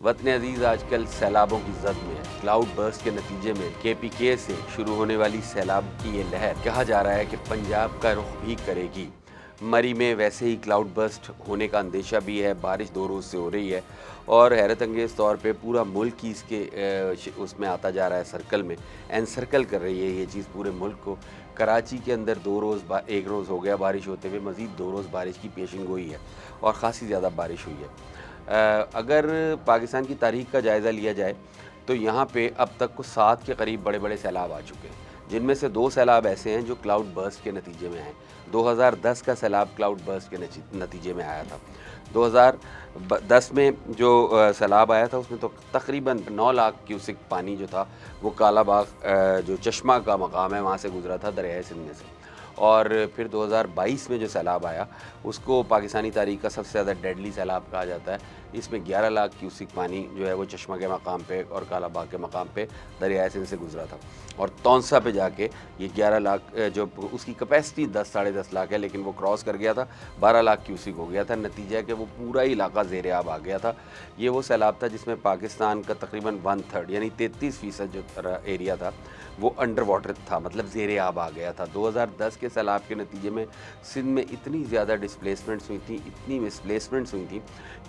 وطن عزیز آج کل سیلابوں کی زد میں ہے۔ کلاؤڈ برسٹ کے نتیجے میں KPK سے شروع ہونے والی سیلاب کی یہ لہر کہا جا رہا ہے کہ پنجاب کا رخ بھی کرے گی۔ مری میں ویسے ہی کلاؤڈ برسٹ ہونے کا اندیشہ بھی ہے، بارش 2 روز سے ہو رہی ہے اور حیرت انگیز طور پہ پورا ملک ہی اس میں آتا جا رہا ہے، سرکل میں انسرکل کر رہی ہے یہ چیز پورے ملک کو۔ کراچی کے اندر 2 روز 1 روز ہو گیا بارش ہوتے ہوئے، مزید 2 روز بارش کی پیشن گوئی ہے اور خاصی زیادہ بارش ہوئی ہے۔ اگر پاکستان کی تاریخ کا جائزہ لیا جائے تو یہاں پہ اب تک کو 7 کے قریب بڑے بڑے سیلاب آ چکے ہیں، جن میں سے 2 سیلاب ایسے ہیں جو کلاؤڈ برسٹ کے نتیجے میں ہیں۔ 2010 کا سیلاب کلاؤڈ برسٹ کے نتیجے میں آیا تھا۔ 2010 میں جو سیلاب آیا تھا اس میں تو تقریباً 9 لاکھ کیوسک پانی جو تھا وہ کالا باغ جو چشمہ کا مقام ہے وہاں سے گزرا تھا، دریائے سندھ میں سے۔ اور پھر 2022 میں جو سیلاب آیا اس کو پاکستانی تاریخ کا سب سے زیادہ ڈیڈلی سیلاب کہا جاتا ہے۔ اس میں 11 لاکھ کیوسک پانی جو ہے وہ چشمہ کے مقام پہ اور کالا باغ کے مقام پہ دریائے سندھ سے گزرا تھا، اور تونسا پہ جا کے یہ 11 لاکھ جو اس کی کیپیسٹی 10 ساڑھے 10 لاکھ ہے لیکن وہ کراس کر گیا تھا، 12 لاکھ کیوسک ہو گیا تھا۔ نتیجہ ہے کہ وہ پورا ہی علاقہ زیر آب آ گیا تھا۔ یہ وہ سیلاب تھا جس میں پاکستان کا تقریباً 1/3 یعنی 33% جو ایریا تھا وہ انڈر واٹر تھا، مطلب زیر آب آ گیا تھا۔ 2010 کے سیلاب کے نتیجے میں سندھ میں اتنی زیادہ ڈسپلیسمنٹس ہوئی تھیں، اتنی مسپلیسمنٹس ہوئی تھیں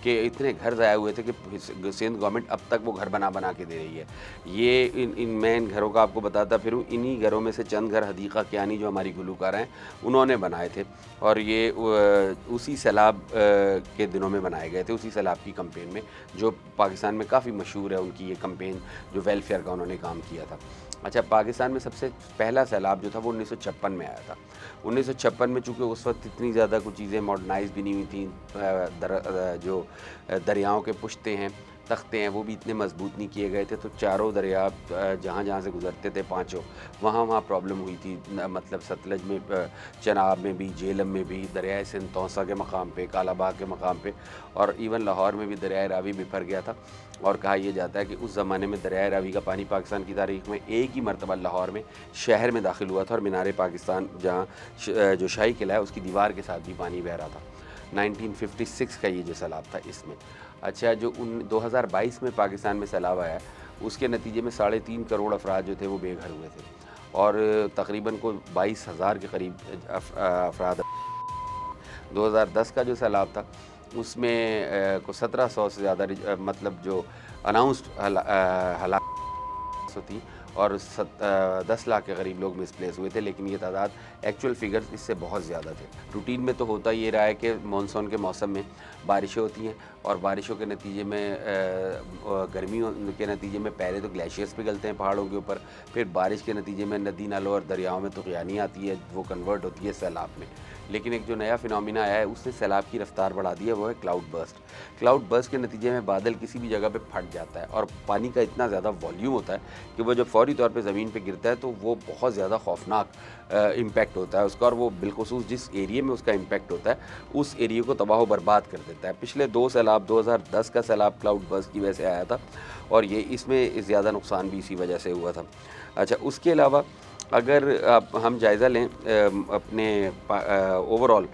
کہ اتنے گھر ضائع ہوئے تھے کہ سندھ گورنمنٹ اب تک وہ گھر بنا کے دے رہی ہے۔ یہ میں ان گھروں کا آپ کو بتاتا پھروں، انہی گھروں میں سے چند گھر حدیقہ کیانی جو ہماری گلوکار ہیں انہوں نے بنائے تھے، اور یہ اسی سیلاب کے دنوں میں بنائے گئے تھے، اسی سیلاب کی کمپین میں، جو پاکستان میں کافی مشہور ہے ان کی یہ کمپین جو ویلفیئر کا انہوں نے کام کیا تھا۔ اچھا، پاکستان میں سب سے پہلا سیلاب جو تھا وہ 1956 میں آیا تھا۔ 1956 میں چونکہ اس وقت اتنی زیادہ کچھ چیزیں ماڈرنائز بھی نہیں ہوئی تھیں، جو دریاؤں کے پشتے ہیں، تختے ہیں، وہ بھی اتنے مضبوط نہیں کیے گئے تھے، تو چاروں دریا جہاں سے گزرتے تھے پانچوں وہاں پرابلم ہوئی تھی، مطلب ستلج میں، چناب میں بھی، جہلم میں بھی، دریائے سندھ تونسا کے مقام پہ، کالا باغ کے مقام پہ، اور ایون لاہور میں بھی دریائے راوی بپھر گیا تھا۔ اور کہا یہ جاتا ہے کہ اس زمانے میں دریائے راوی کا پانی پاکستان کی تاریخ میں ایک ہی مرتبہ لاہور میں شہر میں داخل ہوا تھا، اور مینار پاکستان جہاں جو شاہی قلعہ ہے اس کی دیوار کے ساتھ بھی پانی بہہ رہا تھا۔ 1956 کا یہ جو سیلاب تھا اس میں۔ اچھا، جو 2022 میں پاکستان میں سیلاب آیا اس کے نتیجے میں 3.5 کروڑ افراد جو تھے وہ بے گھر ہوئے تھے، اور تقریباً کو 22,000 کے قریب افراد۔ 2010 کا جو سیلاب تھا اس میں کو 1700 سے زیادہ مطلب جو اناؤنسڈ ہلاکتیں تھیں، اور 10 لاکھ کے قریب لوگ مسپلیس ہوئے تھے، لیکن یہ تعداد ایکچوئل فگرز اس سے بہت زیادہ تھے۔ روٹین میں تو ہوتا یہ رہا ہے کہ مانسون کے موسم میں بارشیں ہوتی ہیں، اور بارشوں کے نتیجے میں گرمیوں کے نتیجے میں پہلے تو گلیشیئرز پگھلتے ہیں پہاڑوں کے اوپر، پھر بارش کے نتیجے میں ندی نالوں اور دریاؤں میں طغیانی آتی ہے، وہ کنورٹ ہوتی ہے سیلاب میں۔ لیکن ایک جو نیا فینومینا آیا ہے اس نے سیلاب کی رفتار بڑھا دی ہے، وہ ہے کلاؤڈ برسٹ۔ کلاؤڈ برسٹ کے نتیجے میں بادل کسی بھی جگہ پہ پھٹ جاتا ہے، اور پانی کا اتنا زیادہ والیوم ہوتا ہے کہ وہ جب فوری طور پہ زمین پہ گرتا ہے تو وہ بہت زیادہ خوفناک امپیکٹ ہوتا ہے اس کا، اور وہ بالخصوص جس ایریے میں اس کا امپیکٹ ہوتا ہے اس ایریے کو تباہ و برباد کر دیتا ہے۔ پچھلے 2 سیلاب، 2010 کا سیلاب کلاؤڈ برسٹ کی وجہ سے آیا تھا، اور یہ اس میں زیادہ نقصان بھی اسی وجہ سے ہوا تھا۔ اچھا، اس کے علاوہ اگر ہم جائزہ لیں اپنے اوورال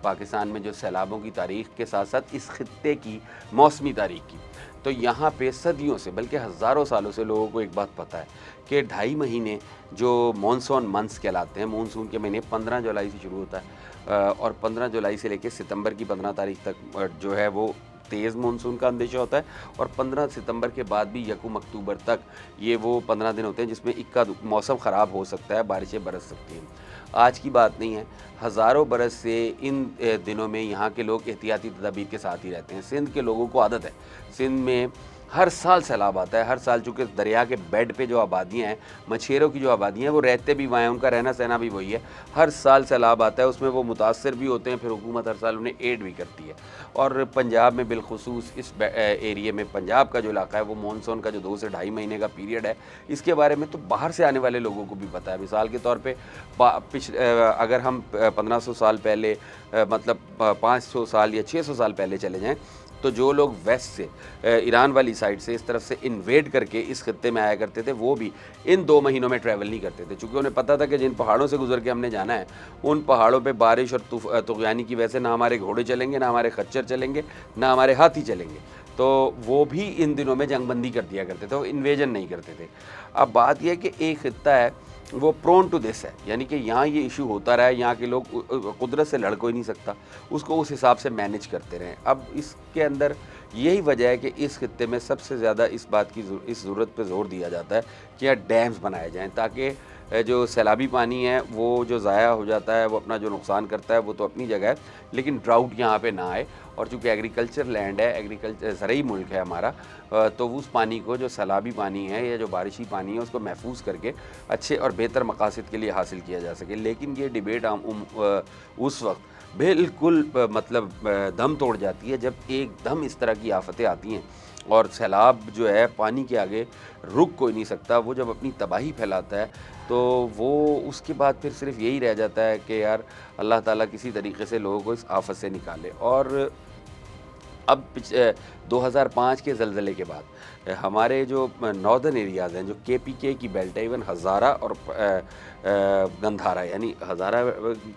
پاکستان میں جو سیلابوں کی تاریخ کے ساتھ ساتھ اس خطے کی موسمی تاریخ کی، تو یہاں پہ صدیوں سے بلکہ ہزاروں سالوں سے لوگوں کو ایک بات پتہ ہے کہ 2.5 مہینے جو مانسون منتھس کہلاتے ہیں، مونسون کے مہینے 15 جولائی سے شروع ہوتا ہے، اور 15 جولائی سے لے کے ستمبر کی 15 تاریخ تک جو ہے وہ تیز مونسون کا اندیشہ ہوتا ہے، اور 15 ستمبر کے بعد بھی 1 اکتوبر تک یہ وہ 15 دن ہوتے ہیں جس میں موسم خراب ہو سکتا ہے، بارشیں برس سکتی ہیں۔ آج کی بات نہیں ہے، ہزاروں برس سے ان دنوں میں یہاں کے لوگ احتیاطی تدابیر کے ساتھ ہی رہتے ہیں۔ سندھ کے لوگوں کو عادت ہے، سندھ میں ہر سال سیلاب آتا ہے، ہر سال، چونکہ دریا کے بیڈ پہ جو آبادیاں ہیں، مچھیروں کی جو آبادیاں ہیں، وہ رہتے بھی وہاں ہیں، ان کا رہنا سہنا بھی وہی ہے۔ ہر سال سیلاب آتا ہے، اس میں وہ متاثر بھی ہوتے ہیں، پھر حکومت ہر سال انہیں ایڈ بھی کرتی ہے۔ اور پنجاب میں بالخصوص اس ایریے میں، پنجاب کا جو علاقہ ہے، وہ مانسون کا جو 2 سے 2.5 مہینے کا پیریڈ ہے، اس کے بارے میں تو باہر سے آنے والے لوگوں کو بھی پتہ ہے۔ مثال کے طور پہ اگر ہم 1500 سال پہلے، مطلب 500 سال یا 600 سال پہلے چلے جائیں، تو جو لوگ ویسٹ سے، ایران والی سائڈ سے، اس طرف سے انویڈ کر کے اس خطے میں آیا کرتے تھے، وہ بھی ان 2 مہینوں میں ٹریول نہیں کرتے تھے، چونکہ انہیں پتہ تھا کہ جن پہاڑوں سے گزر کے ہم نے جانا ہے ان پہاڑوں پہ بارش اور طغیانی کی وجہ سے نہ ہمارے گھوڑے چلیں گے، نہ ہمارے خچر چلیں گے، نہ ہمارے ہاتھی چلیں گے۔ تو وہ بھی ان دنوں میں جنگ بندی کر دیا کرتے تھے, وہ انویژن نہیں کرتے تھے. اب بات یہ ہے کہ ایک خطہ ہے وہ پرون ٹو دس ہے, یعنی کہ یہاں یہ ایشو ہوتا رہا ہے, یہاں کے لوگ قدرت سے لڑ کوئی نہیں سکتا, اس کو اس حساب سے مینیج کرتے رہیں. اب اس کے اندر یہی وجہ ہے کہ اس خطے میں سب سے زیادہ اس بات کی اس ضرورت پہ زور دیا جاتا ہے کہ یہاں ڈیمز بنائے جائیں, تاکہ جو سیلابی پانی ہے وہ جو ضائع ہو جاتا ہے, وہ اپنا جو نقصان کرتا ہے وہ تو اپنی جگہ ہے, لیکن ڈراؤٹ یہاں پہ نہ آئے. اور چونکہ ایگریکلچر لینڈ ہے, ایگریکلچر زرعی ملک ہے ہمارا, تو اس پانی کو جو سیلابی پانی ہے یا جو بارشی پانی ہے اس کو محفوظ کر کے اچھے اور بہتر مقاصد کے لیے حاصل کیا جا سکے. لیکن یہ ڈیبیٹ اس وقت بالکل مطلب دم توڑ جاتی ہے جب ایک دم اس طرح کی آفتیں آتی ہیں اور سیلاب جو ہے پانی کے آگے رک کوئی نہیں سکتا. وہ جب اپنی تباہی پھیلاتا ہے تو وہ اس کے بعد پھر صرف یہی رہ جاتا ہے کہ یار اللہ تعالیٰ کسی طریقے سے لوگوں کو اس آفت سے نکالے. اور اب 2005 کے زلزلے کے بعد ہمارے جو ناردرن ایریاز ہیں, جو KPK کی بیلٹ ہے, ایون ہزارہ اور گندھارا, یعنی ہزارہ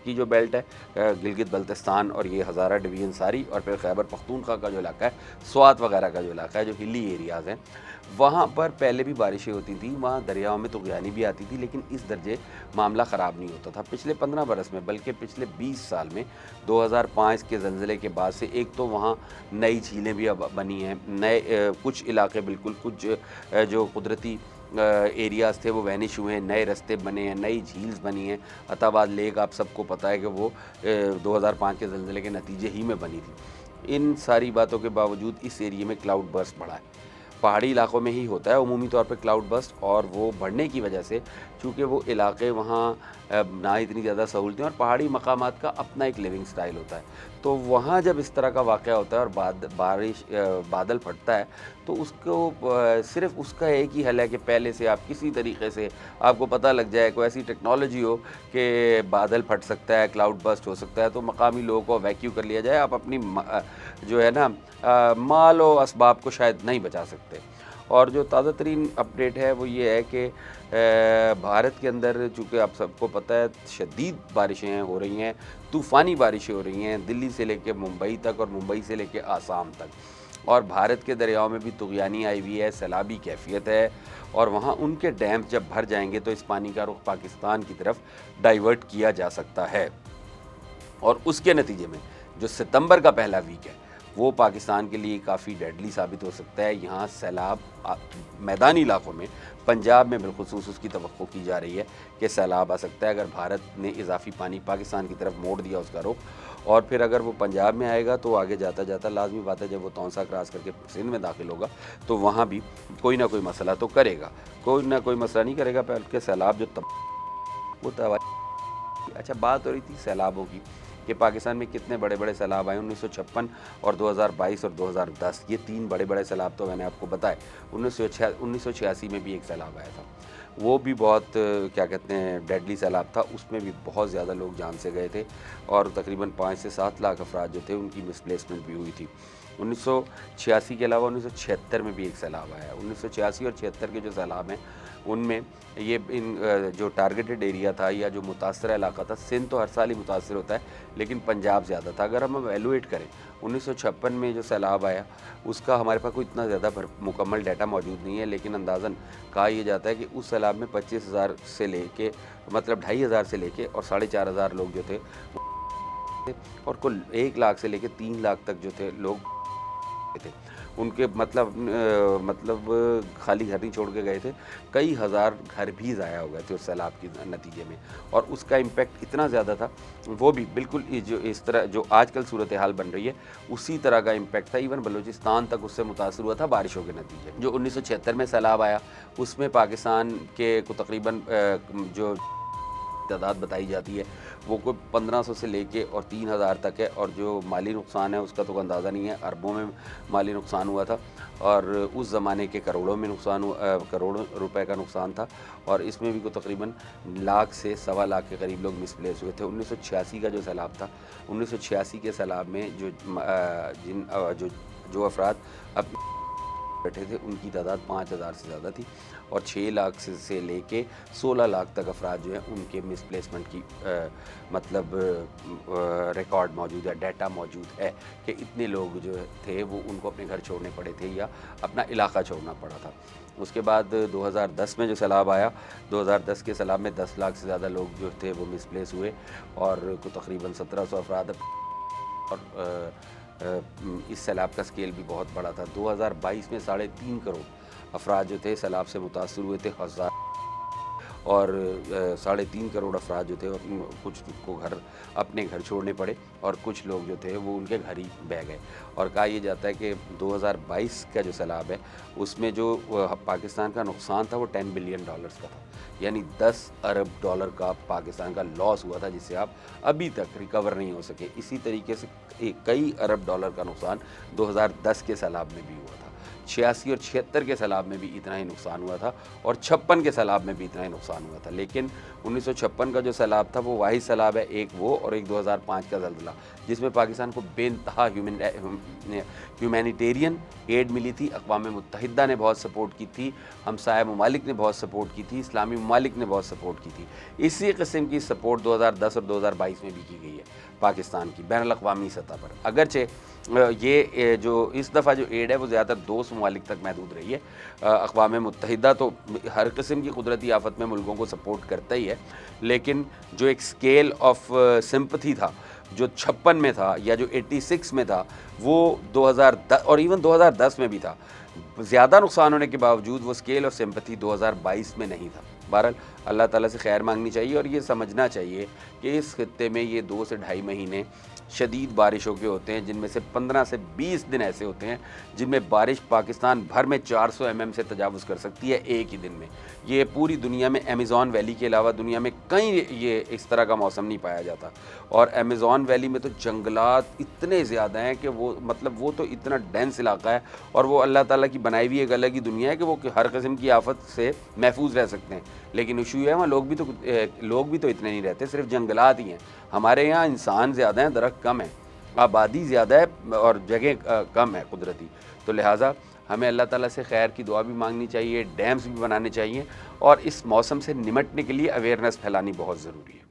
کی جو بیلٹ ہے گلگت بلتستان اور یہ ہزارہ ڈویژن ساری, اور پھر خیبر پختونخوا کا جو علاقہ ہے, سوات وغیرہ کا جو علاقہ ہے, جو ہلی ایریاز ہیں, وہاں پر پہلے بھی بارشیں ہوتی تھیں, وہاں دریاؤں میں طغیانی بھی آتی تھی, لیکن اس درجے معاملہ خراب نہیں ہوتا تھا پچھلے 15 برس میں, بلکہ پچھلے 20 سال میں 2005 کے زلزلے کے بعد سے. ایک تو وہاں نئی جھیلیں بھی بنی ہیں, نئے کچھ علاقے بالکل کچھ جو قدرتی ایریاز تھے وہ وینش ہوئے ہیں, نئے رستے بنے ہیں, نئی جھیلز بنی ہیں. عطا آباد لیک آپ سب کو پتہ ہے کہ وہ 2005 کے زلزلے کے نتیجے ہی میں بنی تھی. ان ساری باتوں کے باوجود اس ایریے میں کلاؤڈ برسٹ بڑھا ہے. پہاڑی علاقوں میں ہی ہوتا ہے عمومی طور پہ کلاؤڈ برسٹ, اور وہ بڑھنے کی وجہ سے چونکہ وہ علاقے وہاں نہ اتنی زیادہ سہولتیں, اور پہاڑی مقامات کا اپنا ایک لیونگ سٹائل ہوتا ہے, تو وہاں جب اس طرح کا واقعہ ہوتا ہے اور بادل پھٹتا ہے تو اس کو صرف اس کا ایک ہی حل ہے کہ پہلے سے آپ کسی طریقے سے آپ کو پتہ لگ جائے, کوئی ایسی ٹیکنالوجی ہو کہ بادل پھٹ سکتا ہے, کلاؤڈ برسٹ ہو سکتا ہے, تو مقامی لوگوں کو ویکیو کر لیا جائے. آپ اپنی جو ہے نا مال و اسباب کو شاید نہیں بچا سکتے. اور جو تازہ ترین اپڈیٹ ہے وہ یہ ہے کہ بھارت کے اندر چونکہ آپ سب کو پتہ ہے شدید بارشیں ہو رہی ہیں, طوفانی بارشیں ہو رہی ہیں دلی سے لے کے ممبئی تک اور ممبئی سے لے کے آسام تک, اور بھارت کے دریاؤں میں بھی طغیانی آئی ہوئی ہے, سیلابی کیفیت ہے, اور وہاں ان کے ڈیمز جب بھر جائیں گے تو اس پانی کا رخ پاکستان کی طرف ڈائیورٹ کیا جا سکتا ہے. اور اس کے نتیجے میں جو ستمبر کا پہلا ویک ہے وہ پاکستان کے لیے کافی ڈیڈلی ثابت ہو سکتا ہے. یہاں سیلاب میدانی علاقوں میں, پنجاب میں بالخصوص اس کی توقع کی جا رہی ہے کہ سیلاب آ سکتا ہے اگر بھارت نے اضافی پانی پاکستان کی طرف موڑ دیا اس کا رخ. اور پھر اگر وہ پنجاب میں آئے گا تو آگے جاتا جاتا لازمی بات ہے جب وہ تونسا کراس کر کے سندھ میں داخل ہوگا تو وہاں بھی کوئی نہ کوئی مسئلہ تو کرے گا, کوئی نہ کوئی مسئلہ نہیں کرے گا, بلکہ سیلاب جو وہ اچھا بات ہو رہی تھی سیلابوں کی کہ پاکستان میں کتنے بڑے بڑے سیلاب آئے. 1956 اور 2022 اور 2010 یہ 3 بڑے بڑے سیلاب تو میں نے آپ کو بتائے. 1986 میں بھی ایک سیلاب آیا تھا, وہ بھی بہت کیا کہتے ہیں ڈیڈلی سیلاب تھا. اس میں بھی بہت زیادہ لوگ جان سے گئے تھے اور تقریباً 5 سے 7 لاکھ افراد جو تھے ان کی مسپلیسمنٹ بھی ہوئی تھی. 1986 کے علاوہ 1976 میں بھی ایک سیلاب آیا. 1986 اور 76 کے جو سیلاب ہیں ان میں یہ جو ٹارگیٹڈ ایریا تھا یا جو متاثرہ علاقہ تھا, سندھ تو ہر سال ہی متاثر ہوتا ہے لیکن پنجاب زیادہ تھا. اگر ہم ایویلویٹ کریں 1956 میں جو سیلاب آیا اس کا ہمارے پاس کوئی اتنا زیادہ مکمل ڈیٹا موجود نہیں ہے, لیکن اندازاً کہا یہ جاتا ہے کہ اس سیلاب میں 25,000 سے لے کے مطلب 2,500 سے لے کے اور 4,500 لوگ جو تھے, اور کل 1 لاکھ سے لے کے 3 لاکھ تک جو تھے لوگ تھے ان کے مطلب خالی گھر نہیں چھوڑ کے گئے تھے. کئی ہزار گھر بھی ضائع ہو گئے تھے اس سیلاب کے نتیجے میں, اور اس کا امپیکٹ اتنا زیادہ تھا, وہ بھی بالکل جو اس طرح جو آج کل صورتحال بن رہی ہے اسی طرح کا امپیکٹ تھا. ایون بلوچستان تک اس سے متاثر ہوا تھا بارشوں کے نتیجے. جو 1976 میں سیلاب آیا اس میں پاکستان کے کو تقریباً جو تعداد بتائی جاتی ہے وہ کوئی 1,500 سے لے کے اور 3,000 تک ہے, اور جو مالی نقصان ہے اس کا تو اندازہ نہیں ہے, اربوں میں مالی نقصان ہوا تھا, اور اس زمانے کے کروڑوں میں نقصان کروڑوں روپے کا نقصان تھا, اور اس میں بھی کوئی تقریباً 1 لاکھ سے 1.25 لاکھ کے قریب لوگ مسپلیس ہوئے تھے. 1986 کا جو سیلاب تھا, 1986 کے سیلاب میں جو افراد بیٹھے تھے ان کی تعداد 5,000 سے زیادہ تھی، اور 6 لاکھ سے لے کے 16 لاکھ تک افراد جو ہیں ان کے مسپلیسمنٹ کی مطلب ریکارڈ موجود ہے، ڈیٹا موجود ہے کہ اتنے لوگ جو تھے وہ ان کو اپنے گھر چھوڑنے پڑے تھے یا اپنا علاقہ چھوڑنا پڑا تھا۔ اس کے بعد 2010 میں جو سیلاب آیا، 2010 کے سیلاب میں 10 لاکھ سے زیادہ لوگ جو تھے وہ مسپلیس ہوئے، اور تقریباً 1700 افراد، اور اس سیلاب کا سکیل بھی بہت بڑا تھا۔ 2022 میں 3.5 کروڑ افراد جو تھے سیلاب سے متاثر ہوئے تھے، اور 3.5 کروڑ افراد جو تھے کچھ کو اپنے گھر چھوڑنے پڑے، اور کچھ لوگ جو تھے وہ ان کے گھر ہی بہہ گئے۔ اور کہا یہ جاتا ہے کہ 2022 کا جو سیلاب ہے اس میں جو پاکستان کا نقصان تھا وہ $10 بلین کا تھا، یعنی $10 ارب کا پاکستان کا لاس ہوا تھا، جس سے آپ ابھی تک ریکور نہیں ہو سکے۔ اسی طریقے سے کئی ارب ڈالر کا نقصان 2010 کے سیلاب میں بھی ہوا تھا، 86 اور 76 کے سیلاب میں بھی اتنا ہی نقصان ہوا تھا، اور 56 کے سیلاب میں بھی اتنا ہی نقصان ہوا تھا۔ لیکن 1956 کا جو سیلاب تھا وہ واحد سیلاب ہے، ایک وہ اور ایک 2005 کا زلزلہ، جس میں پاکستان کو بے انتہا ہیومینیٹیرین ایڈ ملی تھی۔ اقوام متحدہ نے بہت سپورٹ کی تھی، ہمسایہ ممالک نے بہت سپورٹ کی تھی، اسلامی ممالک نے بہت سپورٹ کی تھی۔ اسی قسم کی سپورٹ 2010 اور 2022 میں بھی کی گئی ہے پاکستان کی بین الاقوامی سطح پر، اگرچہ یہ جو اس دفعہ جو ایڈ ہے وہ زیادہ تر 200 ممالک تک محدود رہی ہے۔ اقوام متحدہ تو ہر قسم کی قدرتی آفت میں ملکوں کو سپورٹ کرتا ہی ہے، لیکن جو ایک سکیل آف سمپتھی تھا جو 56 میں تھا یا جو 86 میں تھا، وہ 2010 اور ایون 2010 میں بھی تھا، زیادہ نقصان ہونے کے باوجود وہ سکیل آف سمپتھی 2022 میں نہیں تھا۔ بہرحال اللہ تعالیٰ سے خیر مانگنی چاہیے، اور یہ سمجھنا چاہیے کہ اس خطے میں یہ 2 سے 2.5 مہینے شدید بارشوں کے ہوتے ہیں، جن میں سے 15 سے 20 دن ایسے ہوتے ہیں جن میں بارش پاکستان بھر میں 400 mm سے تجاوز کر سکتی ہے ایک ہی دن میں۔ یہ پوری دنیا میں ایمیزون ویلی کے علاوہ دنیا میں کہیں یہ اس طرح کا موسم نہیں پایا جاتا، اور ایمیزون ویلی میں تو جنگلات اتنے زیادہ ہیں کہ وہ تو اتنا ڈینس علاقہ ہے، اور وہ اللہ تعالیٰ کی بنائی ہوئی ایک الگ ہی دنیا ہے کہ وہ ہر قسم کی آفت سے محفوظ رہ سکتے ہیں۔ لیکن ایشو یہ ہے وہاں لوگ بھی تو اتنے نہیں رہتے، صرف جنگلات ہی ہیں۔ ہمارے یہاں انسان زیادہ ہیں، درخت کم ہیں، آبادی زیادہ ہے اور جگہ کم ہے قدرتی، تو لہٰذا ہمیں اللہ تعالیٰ سے خیر کی دعا بھی مانگنی چاہیے، ڈیمز بھی بنانے چاہیے، اور اس موسم سے نمٹنے کے لیے اویئرنیس پھیلانی بہت ضروری ہے۔